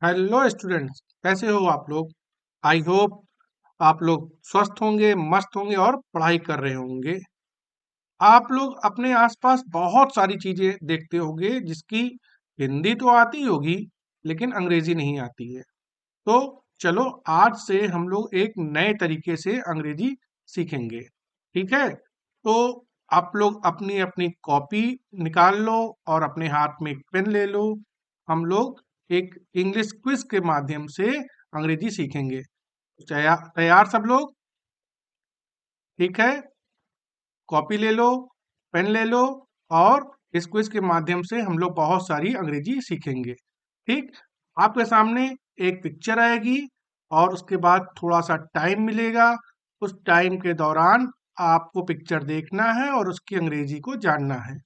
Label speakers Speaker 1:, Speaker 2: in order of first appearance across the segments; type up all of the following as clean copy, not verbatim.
Speaker 1: Hello students, कैसे हो आप लोग। आई होप आप लोग स्वस्थ होंगे, मस्त होंगे और पढ़ाई कर रहे होंगे। आप लोग अपने आसपास बहुत सारी चीजें देखते होंगे जिसकी हिंदी तो आती होगी लेकिन अंग्रेजी नहीं आती है। तो चलो आज से हम लोग एक नए तरीके से अंग्रेजी सीखेंगे। ठीक है, तो आप लोग अपनी अपनी कॉपी निकाल लो और अपने हाथ में एक पेन ले लो। हम लोग एक इंग्लिश क्विज के माध्यम से अंग्रेजी सीखेंगे। तैयार तैयार सब लोग? ठीक है, कॉपी ले लो, पेन ले लो और इस क्विज के माध्यम से हम लोग बहुत सारी अंग्रेजी सीखेंगे। ठीक, आपके सामने एक पिक्चर आएगी और उसके बाद थोड़ा सा टाइम मिलेगा। उस टाइम के दौरान आपको पिक्चर देखना है और उसकी अंग्रेजी को जानना है।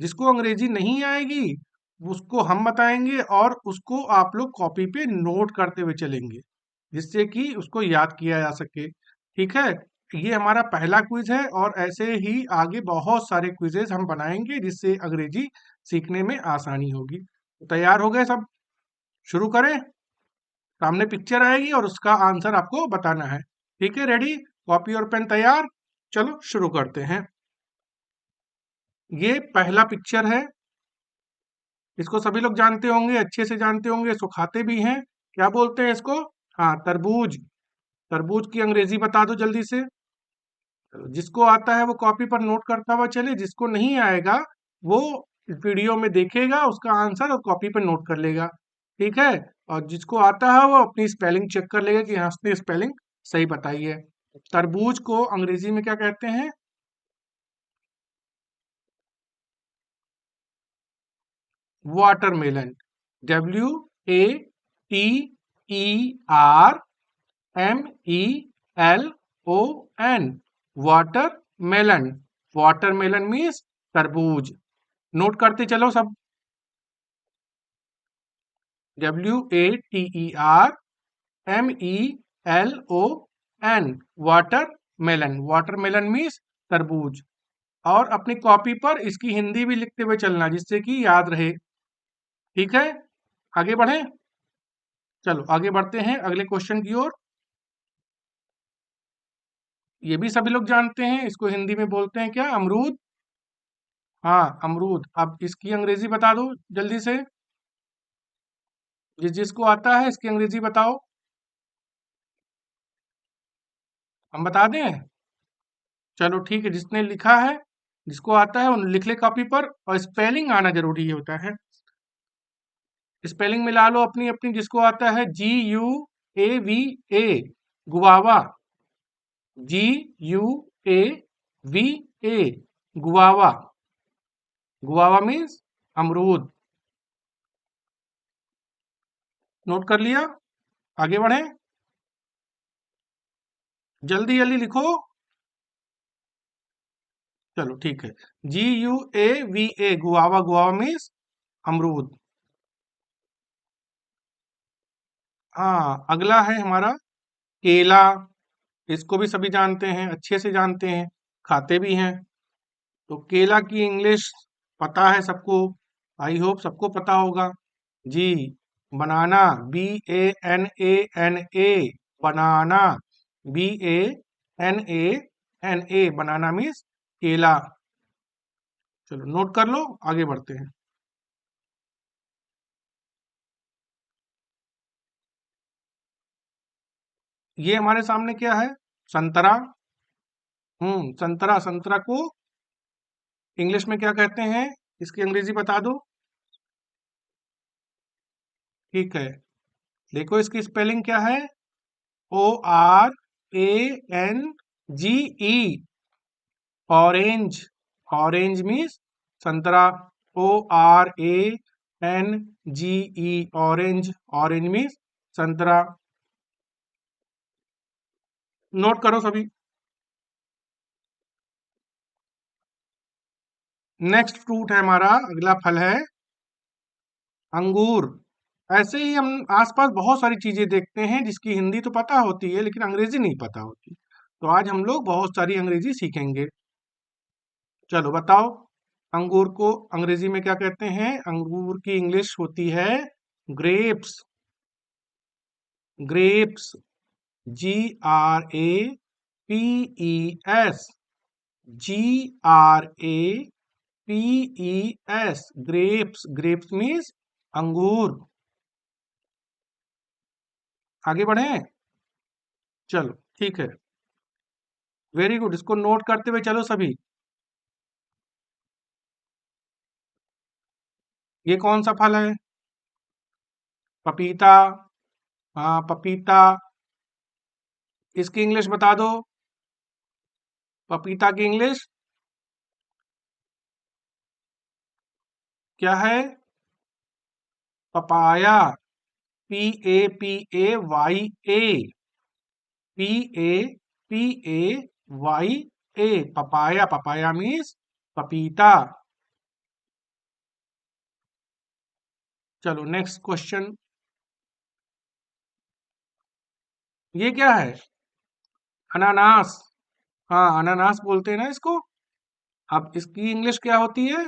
Speaker 1: जिसको अंग्रेजी नहीं आएगी उसको हम बताएंगे और उसको आप लोग कॉपी पे नोट करते हुए चलेंगे जिससे कि उसको याद किया जा सके। ठीक है, ये हमारा पहला क्विज है और ऐसे ही आगे बहुत सारे क्विजेज हम बनाएंगे जिससे अंग्रेजी सीखने में आसानी होगी। तो तैयार हो गए सब? शुरू करें। सामने पिक्चर आएगी और उसका आंसर आपको बताना है। ठीक है, रेडी? कॉपी और पेन तैयार? चलो शुरू करते हैं। ये पहला पिक्चर है। इसको सभी लोग जानते होंगे, अच्छे से जानते होंगे, इसको खाते भी हैं। क्या बोलते हैं इसको? हाँ, तरबूज। तरबूज की अंग्रेजी बता दो जल्दी से। चलो, जिसको आता है वो कॉपी पर नोट करता हुआ चले, जिसको नहीं आएगा वो इस वीडियो में देखेगा उसका आंसर और कॉपी पर नोट कर लेगा। ठीक है, और जिसको आता है वो अपनी स्पेलिंग चेक कर लेगा कि हाँ उसने स्पेलिंग सही बताई है। तरबूज को अंग्रेजी में क्या कहते हैं? Watermelon. WATERMELON। Watermelon. Watermelon means तरबूज। नोट करते चलो सब। WATERMELON। वाटरमेलन। वाटरमेलन मीन्स तरबूज। और अपनी कॉपी पर इसकी हिंदी भी लिखते हुए चलना जिससे कि याद रहे। ठीक है, आगे बढ़ें। चलो आगे बढ़ते हैं अगले क्वेश्चन की ओर। ये भी सभी लोग जानते हैं, इसको हिंदी में बोलते हैं क्या? अमरूद। हाँ, अमरूद। अब इसकी अंग्रेजी बता दो जल्दी से। जिसको आता है इसकी अंग्रेजी बताओ। हम बता दें? चलो ठीक है, जिसने लिखा है, जिसको आता है वो लिख ले कॉपी पर और स्पेलिंग आना जरूरी होता है। स्पेलिंग मिला लो अपनी अपनी, जिसको आता है GUAVA। Guava. GUAVA। Guava. Guava means अमरूद। नोट कर लिया? आगे बढ़े। जल्दी जल्दी लिखो। चलो ठीक है, GUAVA। गुआवा। गुआवा मीन्स अमरूद। हाँ, अगला है हमारा केला। इसको भी सभी जानते हैं, अच्छे से जानते हैं, खाते भी हैं। तो केला की इंग्लिश पता है सबको। आई होप सबको पता होगा। जी, बनाना। BANANA। बनाना। BANANA। बनाना मीन्स केला। चलो नोट कर लो, आगे बढ़ते हैं। ये हमारे सामने क्या है? संतरा। संतरा। संतरा को इंग्लिश में क्या कहते हैं? इसकी अंग्रेजी बता दो। ठीक है, देखो इसकी स्पेलिंग क्या है? ORANGE। ऑरेंज। ऑरेंज मीन्स संतरा। ORANGE। ऑरेंज। ऑरेंज मीन्स संतरा। नोट करो सभी। नेक्स्ट फ्रूट है हमारा, अगला फल है अंगूर। ऐसे ही हम आसपास बहुत सारी चीजें देखते हैं जिसकी हिंदी तो पता होती है लेकिन अंग्रेजी नहीं पता होती। तो आज हम लोग बहुत सारी अंग्रेजी सीखेंगे। चलो बताओ, अंगूर को अंग्रेजी में क्या कहते हैं? अंगूर की इंग्लिश होती है grapes. Grapes, GRAPES, GRAPES, grapes, grapes means अंगूर। आगे बढ़े, चलो ठीक है, वेरी गुड, इसको नोट करते हुए चलो सभी। ये कौन सा फल है? पपीता। हाँ, पपीता। इसकी इंग्लिश बता दो, पपीता की इंग्लिश क्या है? Papaya, PAPAYA, PAPAYA, papaya, papaya means पपीता। चलो नेक्स्ट क्वेश्चन, ये क्या है? अनानास। हाँ, अनानास बोलते हैं ना इसको। अब इसकी इंग्लिश क्या होती है?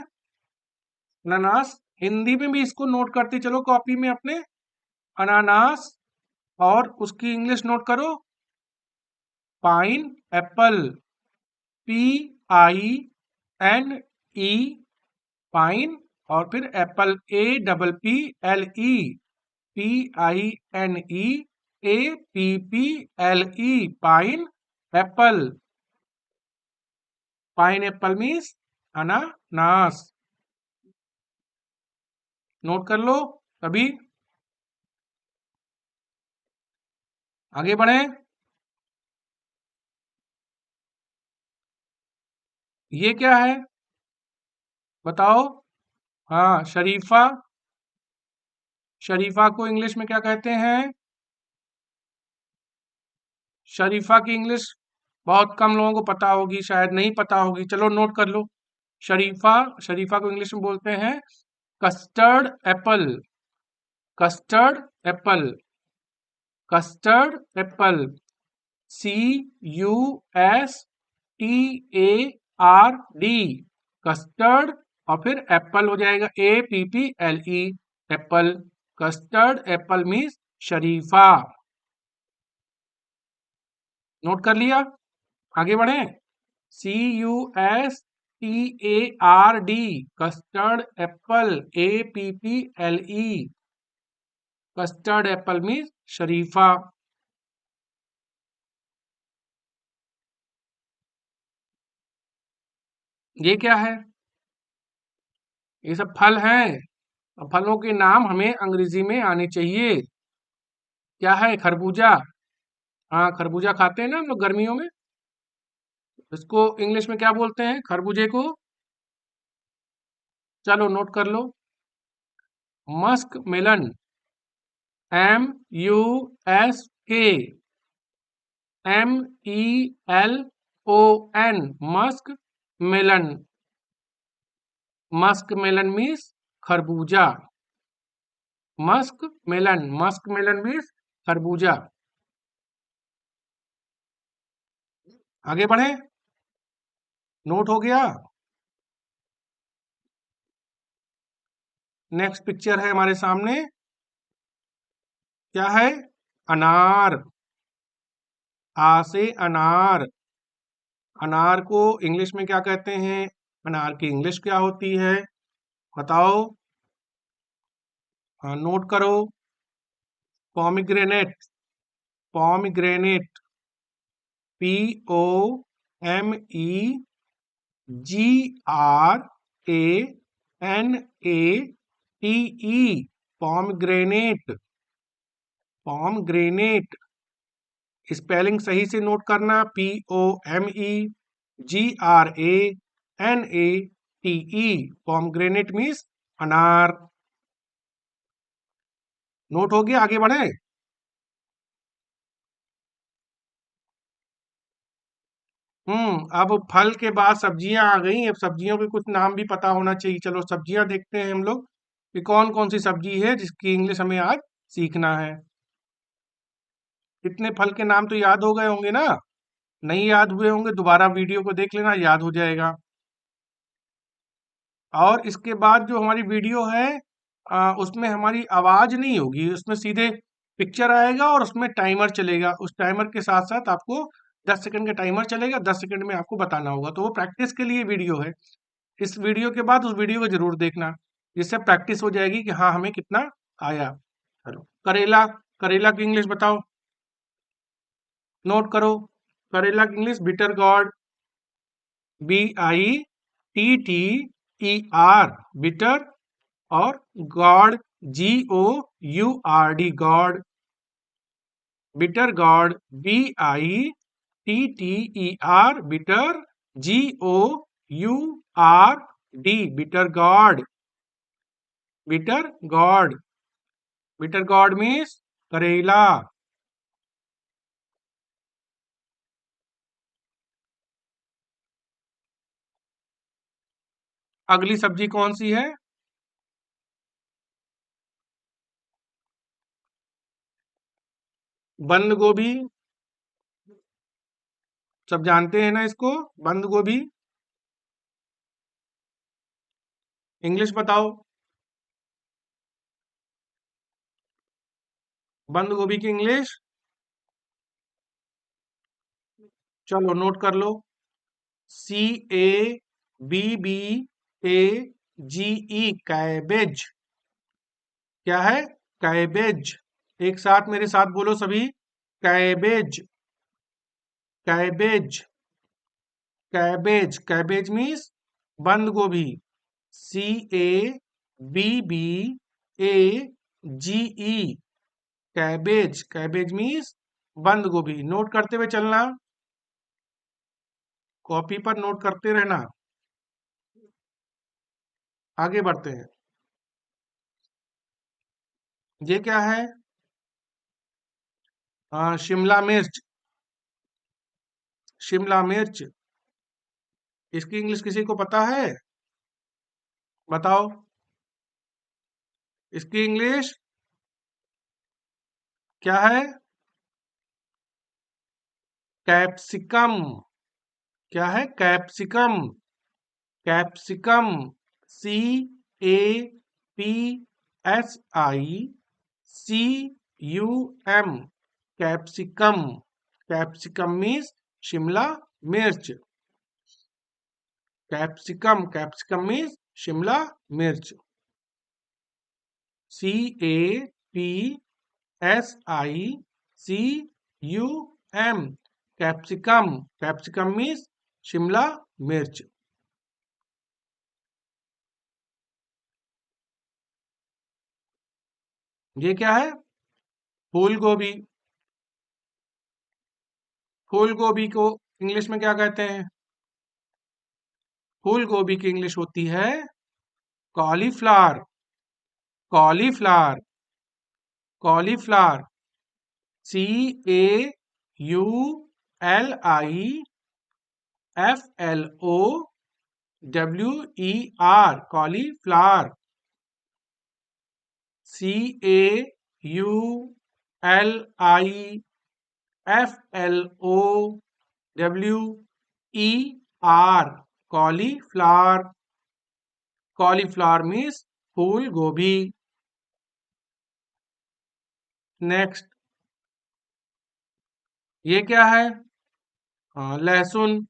Speaker 1: अनानास। हिंदी में भी इसको नोट करते चलो कॉपी में अपने, अनानास। और उसकी इंग्लिश नोट करो, पाइन एप्पल, PINE, पाइन, और फिर Apple, APPLE, PINEAPPLE, pine Apple. Pine Apple means अनानास। नोट कर लो तभी, आगे बढ़े। ये क्या है बताओ? हाँ, शरीफा। शरीफा को इंग्लिश में क्या कहते हैं? शरीफा की इंग्लिश बहुत कम लोगों को पता होगी, शायद नहीं पता होगी, चलो नोट कर लो। शरीफा, शरीफा को इंग्लिश में बोलते हैं custard Apple, custard Apple, custard Apple, CUSTARD, custard, और फिर एप्पल हो जाएगा APPLE, Apple. Custard Apple means शरीफा। नोट कर लिया, आगे बढ़े। CUSTARD, custard Apple, APPLE, custard Apple means शरीफा। ये क्या है? ये सब फल हैं, और फलों के नाम हमें अंग्रेजी में आने चाहिए। क्या है? खरबूजा। हाँ, खरबूजा खाते हैं ना हम लोग गर्मियों में। इसको इंग्लिश में क्या बोलते हैं खरबूजे को? चलो नोट कर लो, musk melon, MUSK MELON, musk melon. Musk melon means खरबूजा। Musk melon, musk melon means खरबूजा। आगे बढ़े, नोट हो गया। नेक्स्ट पिक्चर है हमारे सामने, क्या है? अनार। आ से अनार। अनार को इंग्लिश में क्या कहते हैं? अनार की इंग्लिश क्या होती है बताओ? हाँ, नोट करो, pomegranate, pomegranate, POMEGRANATE, pomegranate, pomegranate. Spelling सही से नोट करना, POMEGRANATE, पॉमग्रेनेट मीन्स अनार। नोट हो गया, आगे बढ़े। अब फल के बाद सब्जियां आ गई, अब सब्जियों के कुछ नाम भी पता होना चाहिए। चलो सब्जियां देखते हैं हम लोग कि कौन कौन सी सब्जी है जिसकी इंग्लिश हमें आज सीखना है। इतने फल के नाम तो याद हो गए होंगे ना? नहीं याद हुए होंगे, दोबारा वीडियो को देख लेना, याद हो जाएगा। और इसके बाद जो हमारी वीडियो है, उसमें हमारी आवाज नहीं होगी, उसमें सीधे पिक्चर आएगा और उसमें टाइमर चलेगा, उस टाइमर के साथ साथ आपको 10 सेकंड का टाइमर चलेगा, 10 सेकंड में आपको बताना होगा। तो वो प्रैक्टिस के लिए वीडियो है। इस वीडियो के बाद उस वीडियो को जरूर देखना, जिससे प्रैक्टिस हो जाएगी कि हाँ हमें कितना आया। चलो, करेला, करेला की इंग्लिश बताओ, नोट करो। करेला की English bitter gourd, BITTER, bitter, और God, GOURD, God, bitter gourd, BITTER, bitter, GOURD, bitter gourd, bitter gourd, bitter gourd means करेला। अगली सब्जी कौन सी है? बंद गोभी, सब जानते हैं ना इसको, बंद गोभी। इंग्लिश बताओ, बंद गोभी की इंग्लिश। चलो नोट कर लो, CABBAGE, कैबेज। क्या है? कैबेज। एक साथ मेरे साथ बोलो सभी, cabbage, cabbage, cabbage, cabbage means बंद गोभी। CABBAGE, कैबेज, कैबेज मीन्स बंद गोभी। नोट करते हुए चलना, कॉपी पर नोट करते रहना। आगे बढ़ते हैं। ये क्या है? शिमला मिर्च, शिमला मिर्च। इसकी इंग्लिश किसी को पता है? बताओ, इसकी इंग्लिश क्या है? कैप्सिकम। क्या है? Capsicum, capsicum, CAPSICUM, capsicum. Capsicum means Shimla मिर्च। कैप्सिकम, कैप्सिकम मीन्स शिमला मिर्च। CAPSICUM, capsicum, capsicum means Shimla मिर्च। ये क्या है? फूल गोभी। फूल गोभी को इंग्लिश में क्या कहते हैं? फूल गोभी की इंग्लिश होती है cauliflower, cauliflower, cauliflower. CAULIFLOWER, cauliflower. CAULIFLOWER, cauliflower. Cauliflower means फूल गोभी। नेक्स्ट, ये क्या है? लहसुन।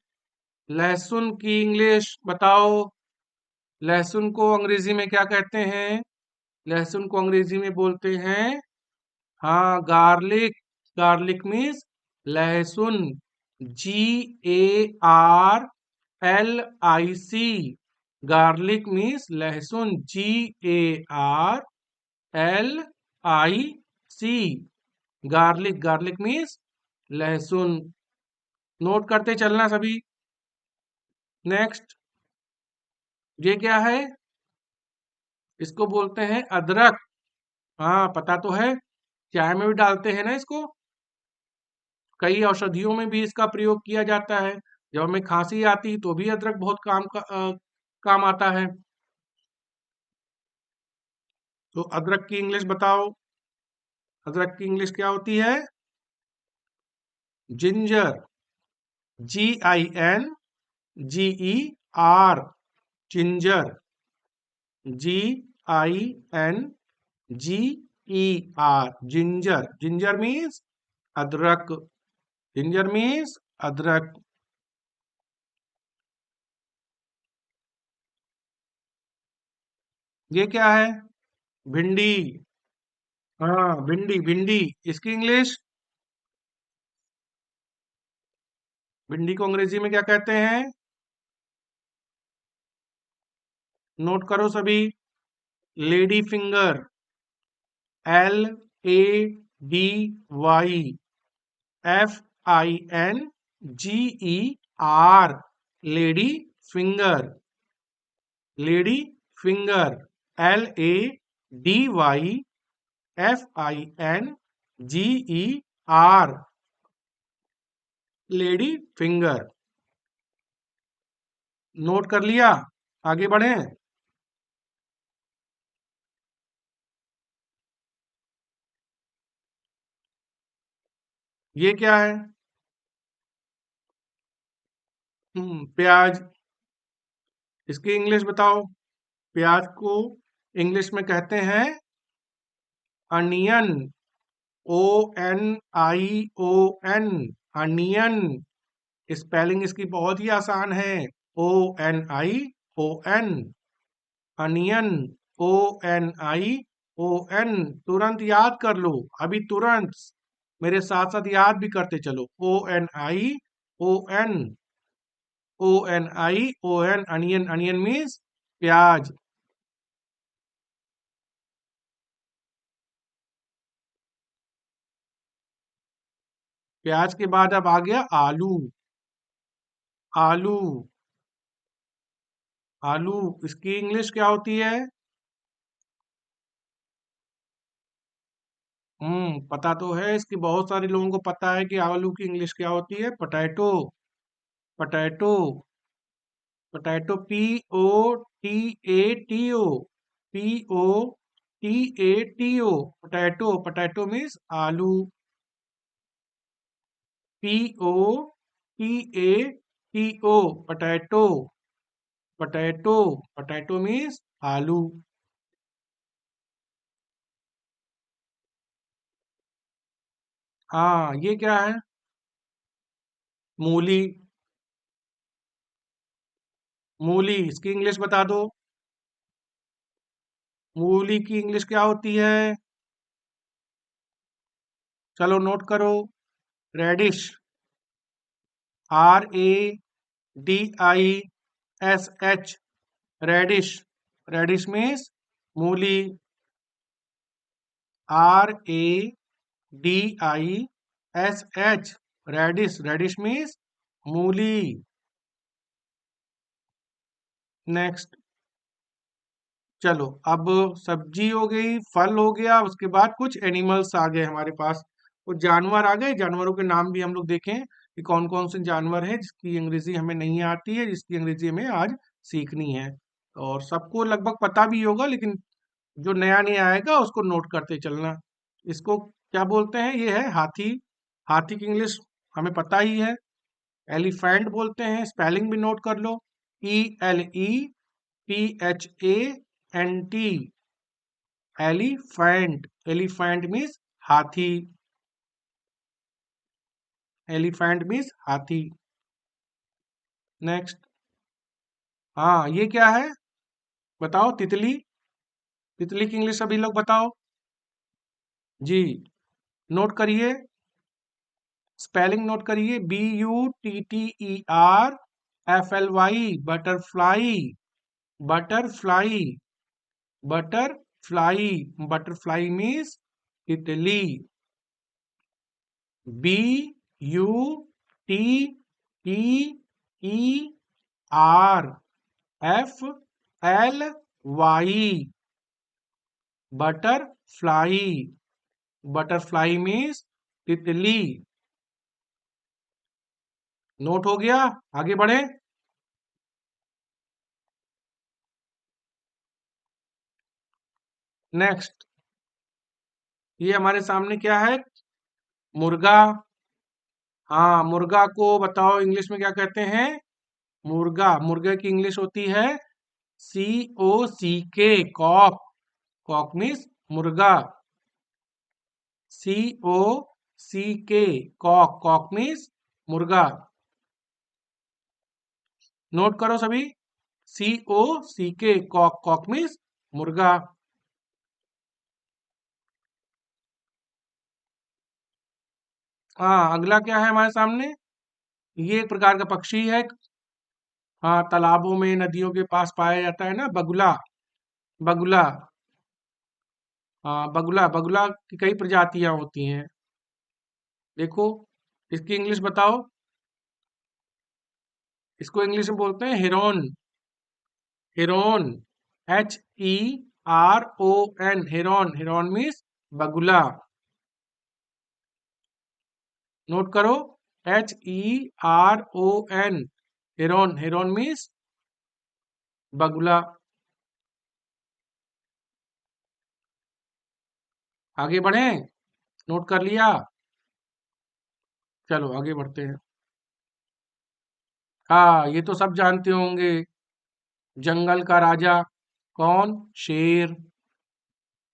Speaker 1: लहसुन की इंग्लिश बताओ। लहसुन को अंग्रेजी में क्या कहते हैं? लहसुन को अंग्रेजी में बोलते हैं, हाँ, गार्लिक। गार्लिक मीन्स लहसुन, GARLIC, गार्लिक मीन्स लहसुन, GARLIC, गार्लिक, गार्लिक मीन्स लहसुन। नोट करते चलना सभी। नेक्स्ट, ये क्या है? इसको बोलते हैं अदरक। हाँ, पता तो है, चाय में भी डालते हैं ना इसको। कई औषधियों में भी इसका प्रयोग किया जाता है। जब हमें खांसी आती तो भी अदरक बहुत काम आता है। तो अदरक की इंग्लिश बताओ। अदरक की इंग्लिश क्या होती है? Ginger, GINGER, ginger, GINGER, ginger, ginger means अदरक, जिंजर मीन्स अदरक। ये क्या है? भिंडी। हाँ, भिंडी, भिंडी। इसकी इंग्लिश, भिंडी को अंग्रेजी में क्या कहते हैं? नोट करो सभी। Lady finger, LADY FINGER, lady finger, lady finger, LADY FINGER, lady finger. Note कर लिया? आगे बढ़े। ये क्या है? प्याज। इसकी इंग्लिश बताओ। प्याज को इंग्लिश में कहते हैं अनियन, ONION, अनियन। स्पेलिंग इसकी बहुत ही आसान है, ONION, अनियन, ONION। तुरंत याद कर लो, अभी तुरंत मेरे साथ साथ याद भी करते चलो। ONION, ONION, onion, onion means प्याज। प्याज के बाद अब आ गया आलू, आलू, आलू। इसकी इंग्लिश क्या होती है? पता तो है, इसकी बहुत सारे लोगों को पता है कि आलू की इंग्लिश क्या होती है। Potato, potato, potato, POTATO, POTATO, potato, potato means आलू। POTATO, potato, potato, potato means आलू। हाँ, ये क्या है? मूली, मूली। इसकी इंग्लिश बता दो। मूली की इंग्लिश क्या होती है? चलो नोट करो। Radish, RADISH, radish, radish means मूली। RADISH, रेडिश, रेडिश मीन्स मूली। नेक्स्ट, चलो अब सब्जी हो गई, फल हो गया, उसके बाद कुछ एनिमल्स आ गए हमारे पास, कुछ जानवर आ गए। जानवरों के नाम भी हम लोग देखें कि कौन कौन से जानवर हैं जिसकी अंग्रेजी हमें नहीं आती है, जिसकी अंग्रेजी हमें आज सीखनी है। और सबको लगभग पता भी होगा, लेकिन जो नया नया आएगा उसको नोट करते चलना। इसको क्या बोलते हैं? ये है हाथी। हाथी की इंग्लिश हमें पता ही है, एलिफेंट बोलते हैं। स्पेलिंग भी नोट कर लो, ELEPHANT, एलिफेंट, एलिफेंट मीन्स हाथी, एलिफेंट मीन्स हाथी। नेक्स्ट, हाँ ये क्या है? बताओ। तितली, तितली की इंग्लिश सभी लोग बताओ जी। नोट करिए, स्पेलिंग नोट करिए, BUTTERFLY, butterfly, butterfly, butterfly, butterfly means तितली। BUTTERFLY, बटरफ्लाई, बटरफ्लाई मीन्स तितली। नोट हो गया? आगे बढ़े। नेक्स्ट, ये हमारे सामने क्या है? मुर्गा। हाँ, मुर्गा को बताओ इंग्लिश में क्या कहते हैं? मुर्गा, मुर्गे की इंग्लिश होती है COCK, कॉक, कॉक मीन्स मुर्गा। COCK, कॉक, कॉक मीन्स मुर्गा। नोट करो सभी, COCK, कॉक, कॉक मीन्स मुर्गा। हाँ, अगला क्या है हमारे सामने? ये एक प्रकार का पक्षी है। हाँ, तालाबों में, नदियों के पास पाया जाता है ना, बगुला। बगुला। हाँ, बगुला, बगुला की कई प्रजातियां होती हैं। देखो, इसकी इंग्लिश बताओ। इसको इंग्लिश में बोलते हैं Heron. Heron, HERON, Heron. Heron means बगुला। नोट करो, HERON, हेरोन। हेरोन मीन्स बगुला। आगे बढ़ें? नोट कर लिया? चलो आगे बढ़ते हैं। हाँ, ये तो सब जानते होंगे। जंगल का राजा कौन? शेर।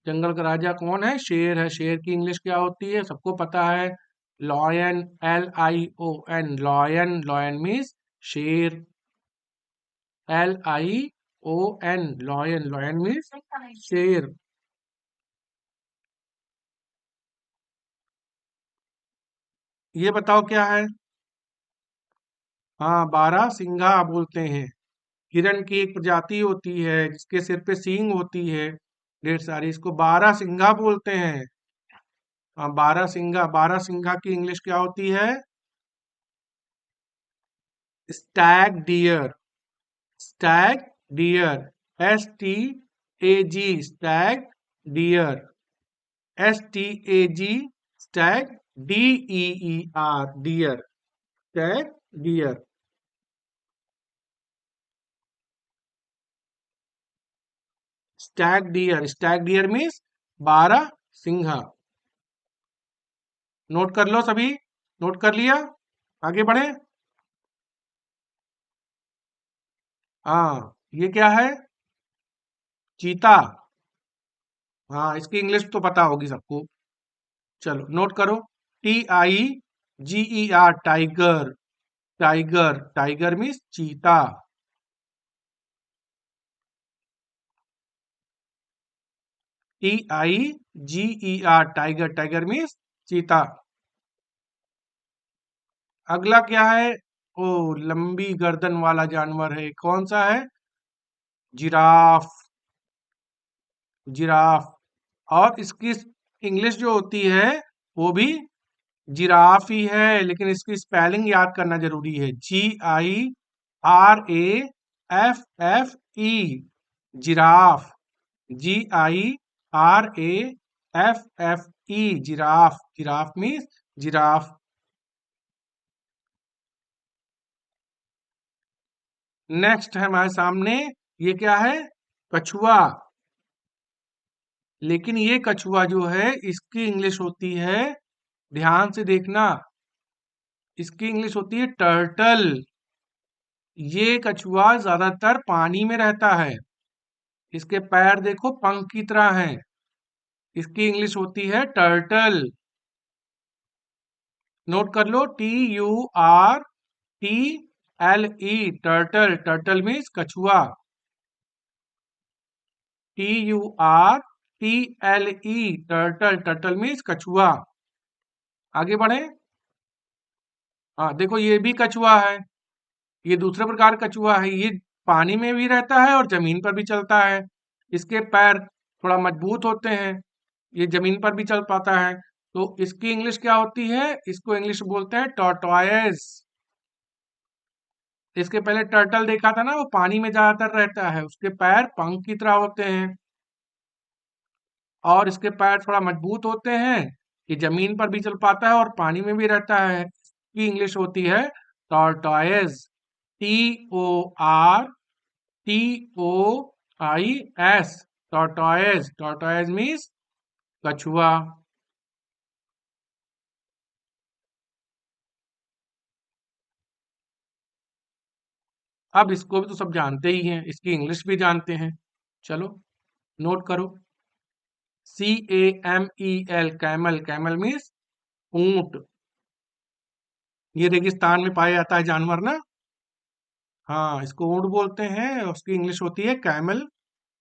Speaker 1: जंगल का राजा कौन है? शेर है। शेर की इंग्लिश क्या होती है? सबको पता है, lion, LION, lion. Lion means शेर। LION, lion. लॉयन मीन्स शेर। ये बताओ क्या है? हाँ, बारहसिंघा बोलते हैं। हिरण की एक प्रजाति होती है जिसके सिर पे सींग होती है ढेर सारी, इसको बारहसिंघा बोलते हैं। हाँ, बारहसिंघा। बारहसिंघा की इंग्लिश क्या होती है? Stag deer. Stag deer, STAG, stag deer. STAG, stag, DEER, deer. Stag deer. Stag deer. Stag deer means बारह सिंघा। नोट कर लो सभी। नोट कर लिया? आगे बढ़े? हाँ, ये क्या है? चीता। हाँ, इसकी इंग्लिश तो पता होगी सबको। चलो नोट करो, TIGER, tiger. Tiger. Tiger means चीता। TIGER, tiger. टाइगर मीन्स चीता। अगला क्या है? ओ, लंबी गर्दन वाला जानवर है, कौन सा है? जिराफ। जिराफ। और इसकी इंग्लिश जो होती है वो भी जिराफ ही है, लेकिन इसकी स्पेलिंग याद करना जरूरी है। GIRAFFE, giraffe. GIRAFFE, giraffe. Giraffe means giraffe. Next है हमारे सामने, ये क्या है? कछुआ। लेकिन ये कछुआ जो है इसकी इंग्लिश होती है, ध्यान से देखना, इसकी इंग्लिश होती है टर्टल। ये कछुआ ज्यादातर पानी में रहता है। इसके पैर देखो पंख की तरह हैं। इसकी इंग्लिश होती है टर्टल। नोट कर लो, TURTLE, टर्टल। टर्टल मीन्स कछुआ। TURTLE, turtle. टर्टल मीन्स कछुआ। आगे बढ़े? हाँ, देखो ये भी कछुआ है। ये दूसरे प्रकार का कछुआ है। ये पानी में भी रहता है और जमीन पर भी चलता है। इसके पैर थोड़ा मजबूत होते हैं। ये जमीन पर भी चल पाता है। तो इसकी इंग्लिश क्या होती है? इसको इंग्लिश बोलते हैं टॉर्टोइज। इसके पहले टर्टल देखा था ना, वो पानी में ज्यादातर रहता है, उसके पैर पंख की तरह होते हैं और इसके पैर थोड़ा मजबूत होते हैं। ये जमीन पर भी चल पाता है और पानी में भी रहता है। इसकी इंग्लिश होती है tortoise. TORTOIS, tortoise. Tortoise means कछुआ। अब इसको भी तो सब जानते ही हैं, इसकी इंग्लिश भी जानते हैं। चलो नोट करो, CAMEL, कैमल, कैमल मीन्स ऊंट। ये रेगिस्तान में पाया जाता है जानवर ना। हाँ, इसको ऊंट बोलते हैं, उसकी इंग्लिश होती है camel.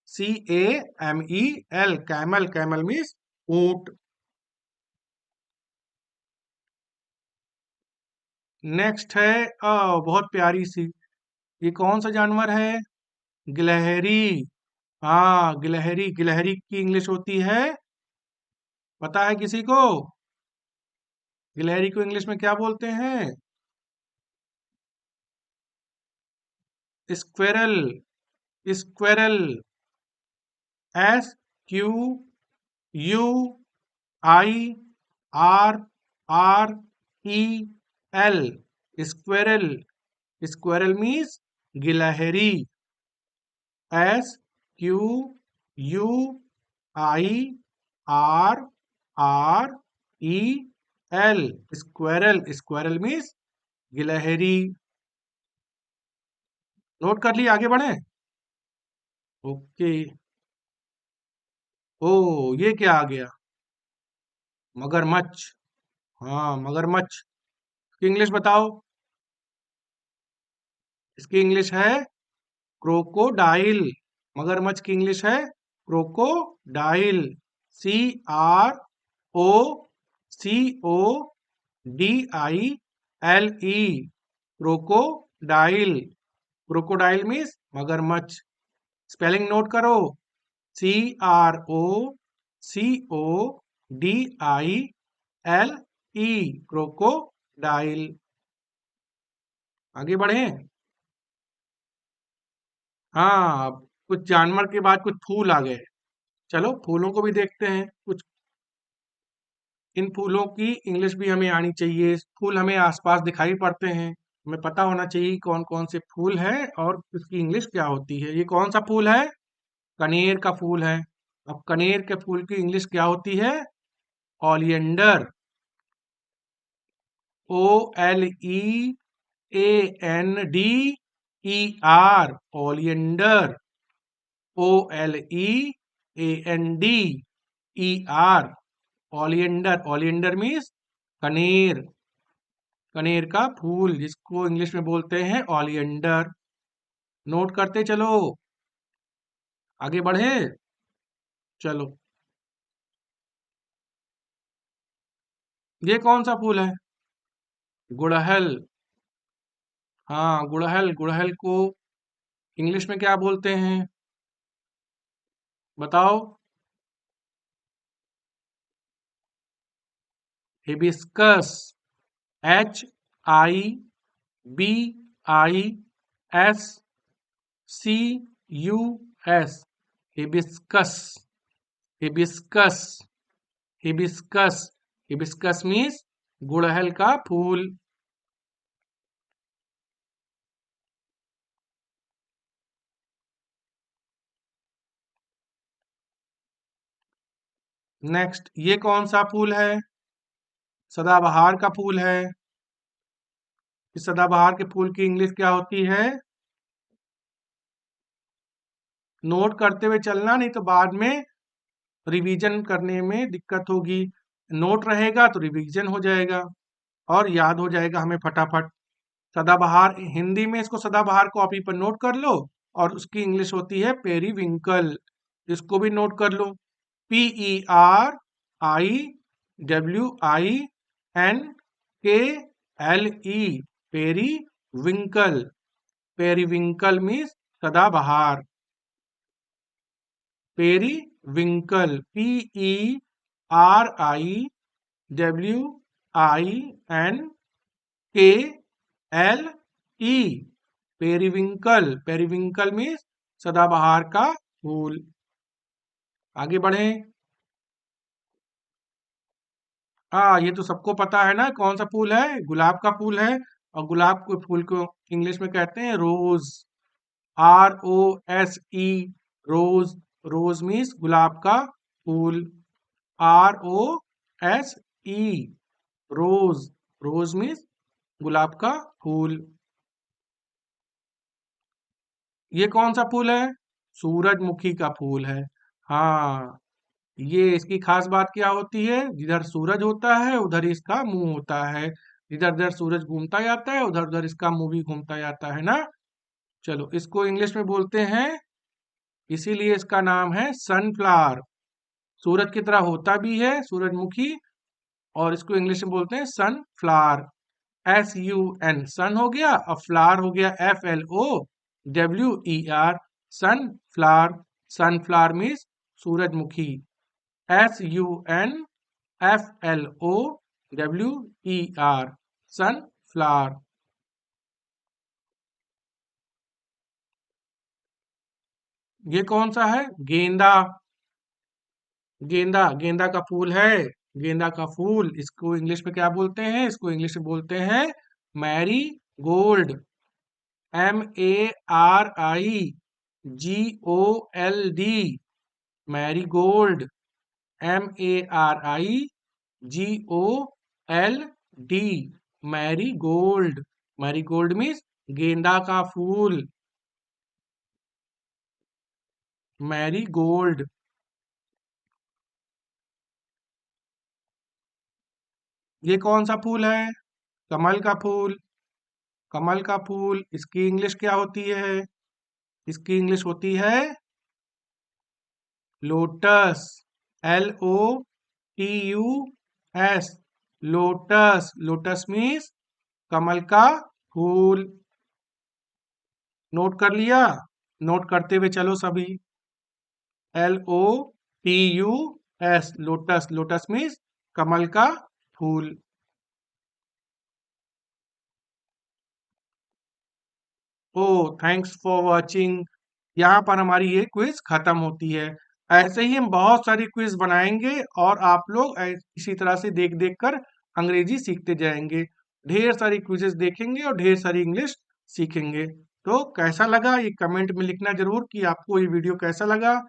Speaker 1: CAMEL, camel, camel means ऊंट। नेक्स्ट है बहुत प्यारी सी, ये कौन सा जानवर है? गिलहरी। हाँ, गिलहरी, गिलहरी की इंग्लिश होती है, पता है किसी को? गिलहरी को इंग्लिश में क्या बोलते हैं? Squirrel, squirrel. SQUIRREL, squirrel. Squirrel means गिलहरी। SQUIRREL, स्क्वेरल, स्क्वेरल मीन्स गिलहरी। नोट कर लिए, आगे बढ़े? ओके। ओ, ये क्या आ गया? मगरमच्छ। हाँ, मगरमच्छ। इसकी इंग्लिश बताओ। इसकी इंग्लिश है क्रोकोडाइल। मगरमच्छ की इंग्लिश है crocodile. CROCODILE, crocodile. Crocodile means मगरमच्छ। स्पेलिंग नोट करो। CROCODILE, crocodile. आगे बढ़े? हाँ, अब कुछ जानवर के बाद कुछ फूल आ गए। चलो फूलों को भी देखते हैं कुछ। इन फूलों की इंग्लिश भी हमें आनी चाहिए। फूल हमें आसपास दिखाई पड़ते हैं, हमें पता होना चाहिए कौन कौन से फूल हैं और इसकी इंग्लिश क्या होती है। ये कौन सा फूल है? कनेर का फूल है। अब कनेर के फूल की इंग्लिश क्या होती है? Oleander. OLEANDER, oleander. OLEANDER, oleander. Oleander means कनेर। कनेर का फूल जिसको इंग्लिश में बोलते हैं ओलियंडर। नोट करते चलो, आगे बढ़े। चलो, ये कौन सा फूल है? गुड़हल। हाँ, गुड़हल। गुड़हल को इंग्लिश में क्या बोलते हैं? बताओ। Hibiscus. HIBISCUS, hibiscus. Hibiscus, hibiscus. Hibiscus means गुड़हल का फूल। नेक्स्ट, ये कौन सा फूल है? सदाबहार का फूल है। इस सदाबहार के फूल की इंग्लिश क्या होती है? नोट करते हुए चलना, नहीं तो बाद में रिवीजन करने में दिक्कत होगी। नोट रहेगा तो रिवीजन हो जाएगा और याद हो जाएगा हमें फटाफट। सदाबहार, हिंदी में इसको सदाबहार कॉपी पर नोट कर लो, और उसकी इंग्लिश होती है पेरीविंकल। इसको भी नोट कर लो। PERIWINKLE, periwinkle. पेरीविंकल मीन्स सदाबहार। Periwinkle, PERIWINKLE, periwinkle. Periwinkle means सदाबहार का फूल। आगे बढ़ें। हाँ, ये तो सबको पता है ना, कौन सा फूल है? गुलाब का फूल है। और गुलाब के फूल को इंग्लिश में कहते हैं रोज। ROSE, रोज। रोज मीन्स गुलाब का फूल। ROSE, रोज। रोज मीन्स गुलाब का फूल। ये कौन सा फूल है? सूरजमुखी का फूल है। हाँ, ये इसकी खास बात क्या होती है, जिधर सूरज होता है उधर इसका मुंह होता है, जिधर उधर सूरज घूमता जाता है उधर उधर इसका मुंह भी घूमता जाता है ना। चलो इसको इंग्लिश में बोलते हैं, इसीलिए इसका नाम है सनफ्लावर। सूरज की तरह होता भी है सूरजमुखी, और इसको इंग्लिश में बोलते हैं सनफ्लावर। SUN सन हो गया, और फ्लावर हो गया FLOWER, सनफ्लावर। सनफ्लावर मीन्स सूरजमुखी। SUNFLOWER, sunflower. ये कौन सा है, गेंदा। गेंदा, गेंदा का फूल है। गेंदा का फूल, इसको इंग्लिश में क्या बोलते हैं, इसको इंग्लिश में बोलते हैं Marie Gold. MARIGOLD, Marie Gold. MARIGOLD, Marie Gold. Marie Gold means गेंदा का फूल, मैरी गोल्ड। ये कौन सा फूल है, कमल का फूल। कमल का फूल, इसकी इंग्लिश क्या होती है, इसकी इंग्लिश होती है lotus. LOTUS, lotus. Lotus means कमल का फूल। नोट कर लिया, नोट करते हुए चलो सभी। LOTUS, lotus. लोटस मीन्स कमल का फूल। ओ, थैंक्स फॉर वॉचिंग। यहाँ पर हमारी ये क्विज खत्म होती है। ऐसे ही हम बहुत सारी क्विज बनाएंगे, और आप लोग इसी तरह से देख देख कर अंग्रेजी सीखते जाएंगे। ढेर सारी क्विजेस देखेंगे और ढेर सारी इंग्लिश सीखेंगे। तो कैसा लगा ये कमेंट में लिखना जरूर कि आपको ये वीडियो कैसा लगा।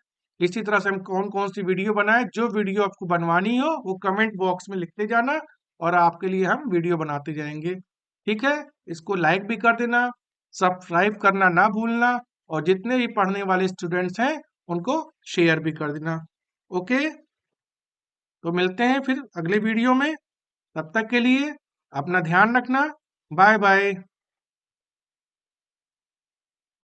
Speaker 1: इसी तरह से हम कौन कौन सी वीडियो बनाए, जो वीडियो आपको बनवानी हो वो कमेंट बॉक्स में लिखते जाना, और आपके लिए हम वीडियो बनाते जाएंगे। ठीक है, इसको लाइक भी कर देना, सब्सक्राइब करना ना भूलना, और जितने भी पढ़ने वाले स्टूडेंट्स हैं उनको शेयर भी कर देना। ओके, तो मिलते हैं फिर अगले वीडियो में। तब तक के लिए अपना ध्यान रखना। Bye bye.